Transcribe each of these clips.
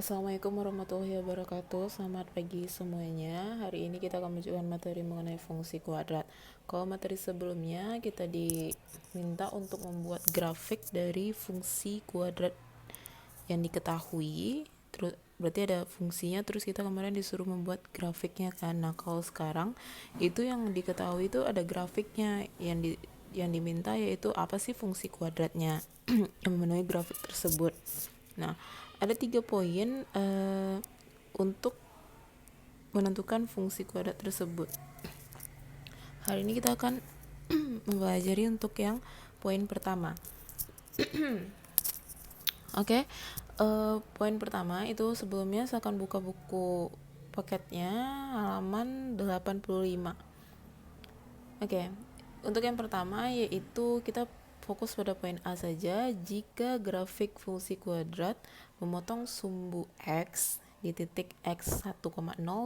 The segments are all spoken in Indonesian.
Assalamualaikum warahmatullahi wabarakatuh. Selamat pagi semuanya. Hari ini kita akan menunjukkan materi mengenai fungsi kuadrat. Kalau materi sebelumnya kita diminta untuk membuat grafik dari fungsi kuadrat yang diketahui. Terus berarti ada fungsinya, terus kita kemarin disuruh membuat grafiknya kan. Nah, kalau sekarang itu yang diketahui itu ada grafiknya, yang diminta yaitu apa sih fungsi kuadratnya yang memenuhi grafik tersebut. Nah, ada 3 poin untuk menentukan fungsi kuadrat tersebut. Hari ini kita akan mempelajari untuk yang poin pertama. Oke, poin pertama itu sebelumnya saya akan buka buku paketnya halaman 85. Oke, untuk yang pertama yaitu kita fokus pada poin A saja. Jika grafik fungsi kuadrat memotong sumbu X di titik X 1,0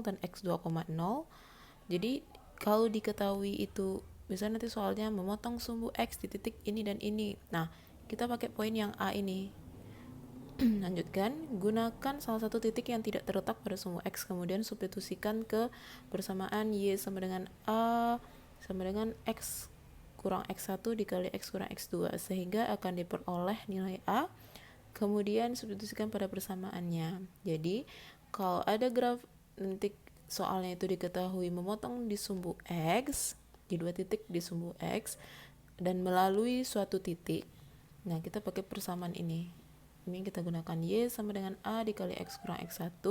dan X 2,0, jadi kalau diketahui itu, misalnya nanti soalnya memotong sumbu X di titik ini dan ini, nah kita pakai poin yang A ini. Lanjutkan, gunakan salah satu titik yang tidak terletak pada sumbu X, kemudian substitusikan ke persamaan Y sama dengan A sama dengan X kurang X1 dikali X kurang X2, sehingga akan diperoleh nilai A, kemudian substitusikan pada persamaannya. Jadi kalau ada nanti soalnya itu diketahui memotong di sumbu X, di 2 titik di sumbu X, dan melalui suatu titik, nah kita pakai persamaan ini kita gunakan Y sama dengan A dikali X kurang X1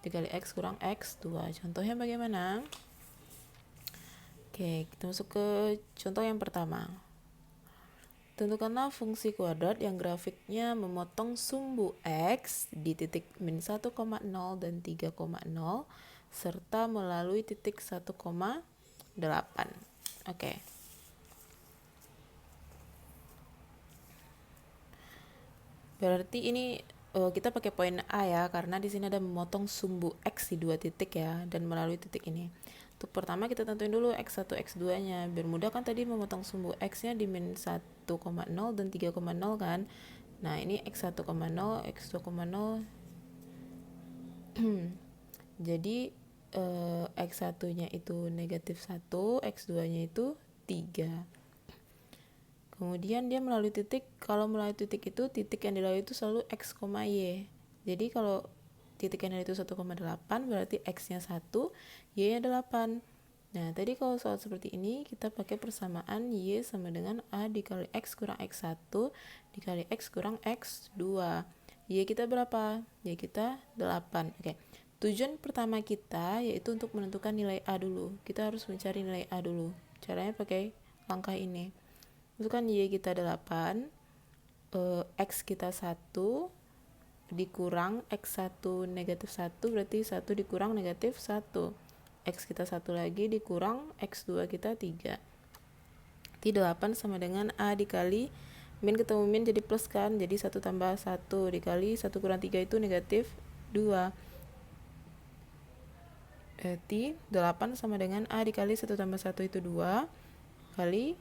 dikali X kurang X2. Contohnya bagaimana? Oke, kita masuk ke contoh yang pertama. Tentukanlah fungsi kuadrat yang grafiknya memotong sumbu X di titik min 1,0 dan 3,0 serta melalui titik 1,8. Oke. Berarti ini kita pakai poin A ya, karena di sini ada memotong sumbu X di 2 titik ya, dan melalui titik ini. Untuk pertama kita tentuin dulu X1, X2-nya. Biar mudah kan tadi memotong sumbu X-nya di min 1,0 dan 3,0 kan. Nah, ini X1,0, X2,0. Jadi X1-nya itu negatif 1, X2-nya itu 3. Kemudian dia melalui titik, kalau melalui titik itu, titik yang dilalui itu selalu X, Y. Jadi kalau titik yang itu 1,8 berarti X-nya 1, Y-nya 8. Nah, tadi kalau soal seperti ini kita pakai persamaan Y sama dengan A dikali X kurang X1 dikali X kurang X2. Y kita berapa? Y kita 8. Oke. Tujuan pertama kita yaitu untuk menentukan nilai A dulu. Kita harus mencari nilai A dulu. Caranya pakai langkah ini. Tentukan Y kita 8, X kita 1, dikurang X1 negatif 1 berarti 1 dikurang negatif 1, X kita 1 lagi dikurang X2 kita 3. T 8 sama dengan A dikali min ketemu min jadi plus kan, jadi 1 tambah 1 dikali 1 kurang 3 itu negatif 2. T 8 sama dengan A dikali 1 tambah 1 itu 2 kali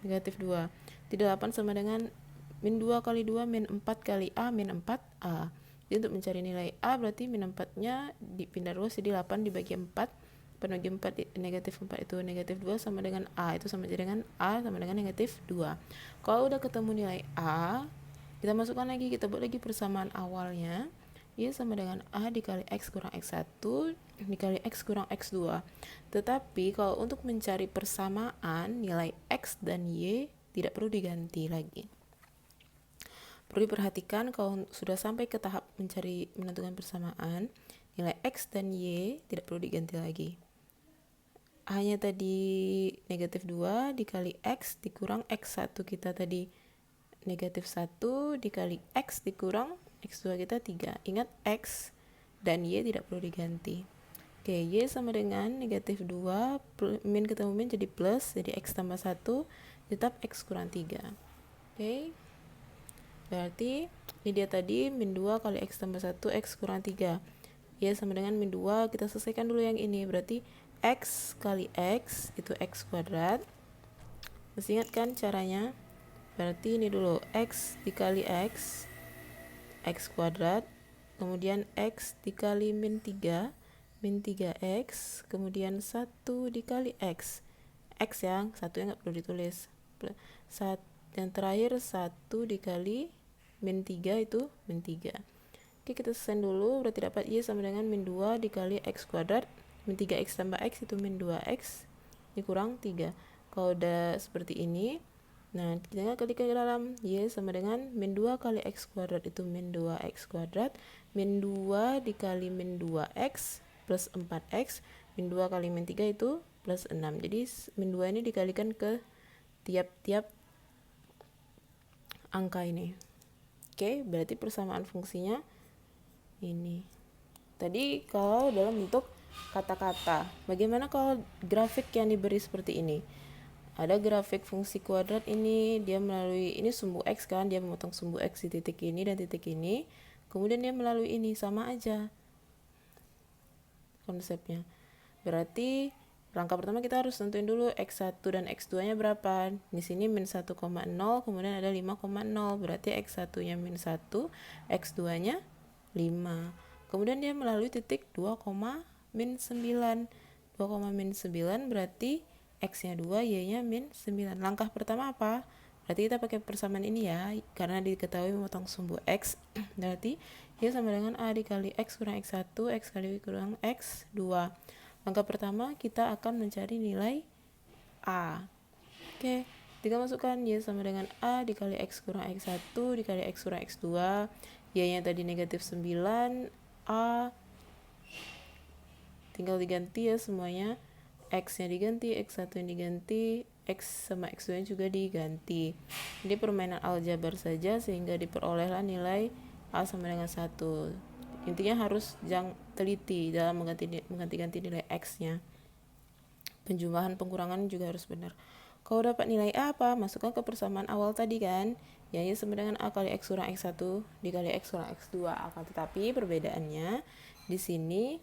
negatif 2. T 8 sama dengan min 2 kali 2 min 4 kali A min 4A. Jadi untuk mencari nilai A berarti min 4-nya dipindah luas jadi 8 dibagi 4. Bagi 4 negatif 4 itu negatif 2 sama dengan A, itu sama dengan A sama dengan negatif 2. Kalau udah ketemu nilai A, kita masukkan lagi, kita buat lagi persamaan awalnya. Y sama dengan A dikali X kurang X1 dikali X kurang X2. Tetapi kalau untuk mencari persamaan nilai X dan Y tidak perlu diganti lagi. Perlu diperhatikan kalau sudah sampai ke tahap menentukan persamaan, nilai X dan Y tidak perlu diganti lagi. A-nya tadi negatif 2 dikali X dikurang X1 kita tadi negatif 1 dikali X dikurang X2 kita 3. Ingat X dan Y tidak perlu diganti. Oke, Y sama dengan negatif 2, min ketemu min jadi plus, jadi X tambah 1, tetap X kurang 3. Oke, berarti ini dia tadi min 2 kali X tambah 1, X kurang 3. Y sama dengan min 2, kita selesaikan dulu yang ini, berarti X kali X itu X kuadrat. Masih ingat kan caranya? Berarti ini dulu, X dikali X, X kuadrat, kemudian X dikali min 3, min 3X, kemudian 1 dikali X, X yang satunya nggak perlu ditulis, yang terakhir 1 dikali min 3 itu min 3. Oke, kita selesai dulu. Berarti dapat Y sama dengan min 2 dikali X kuadrat. Min 3X tambah X itu min 2X dikurang 3. Kalau udah seperti ini, nah kita kalikan ke dalam. Y sama dengan min 2 kali X kuadrat itu min 2X kuadrat. Min 2 dikali min 2X plus 4X. Min 2 kali min 3 itu plus 6. Jadi min 2 ini dikalikan ke tiap-tiap angka ini. Oke, berarti persamaan fungsinya ini. Tadi kalau dalam bentuk kata-kata, bagaimana kalau grafik yang diberi seperti ini? Ada grafik fungsi kuadrat ini, dia melalui, ini sumbu X kan, dia memotong sumbu X di titik ini dan titik ini, kemudian dia melalui ini, sama aja konsepnya. Berarti langkah pertama kita harus tentuin dulu X1 dan X2 nya berapa. Di sini min 1,0, kemudian ada 5,0, berarti X1 nya min 1, X2 nya 5. Kemudian dia melalui titik 2, min 9. 2, min 9 berarti X-nya 2, Y-nya min 9. Langkah pertama apa? Berarti kita pakai persamaan ini ya, karena diketahui memotong sumbu X. Berarti Y sama dengan A dikali X kurang X1, X kali Y kurang X2. Langkah pertama kita akan mencari nilai A. Oke, tinggal masukkan Y sama dengan A dikali X kurang X1 dikali X kurang X2. Y-nya tadi negatif 9, A tinggal diganti ya semuanya, X-nya diganti, X1 nya diganti, X sama X2 nya juga diganti. Jadi permainan aljabar saja sehingga diperolehlah nilai A sama dengan 1. Intinya harus jangan teliti dalam mengganti-ganti nilai X-nya. Penjumlahan pengurangan juga harus benar. Kalau dapat nilai A apa? Masukkan ke persamaan awal tadi kan. Y sama dengan A kali X kurang X1 dikali X kurang X2. Akan tetapi perbedaannya di sini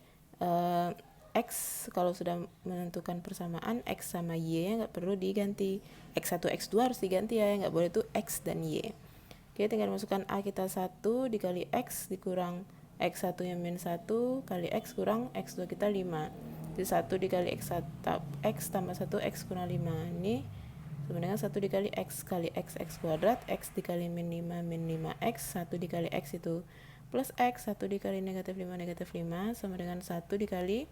X kalau sudah menentukan persamaan, X sama Y nggak perlu diganti. X1, X2 harus diganti ya, nggak boleh itu X dan Y. Oke, tinggal masukkan A kita 1 dikali X dikurang X1 nya min 1 kali X kurang X2 kita 5. Jadi 1 dikali X tambah 1 X kurang 5. Ini sama dengan 1 dikali X kali X kuadrat, X dikali min 5 min 5X, 1 dikali X itu plus X, 1 dikali negatif 5 sama dengan 1 dikali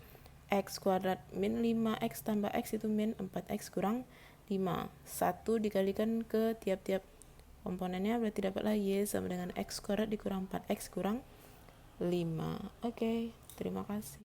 X kuadrat min 5X tambah X itu min 4X kurang 5. 1 dikalikan ke tiap-tiap komponennya, berarti dapatlah Y sama dengan X kuadrat dikurang 4X kurang 5. Oke, terima kasih.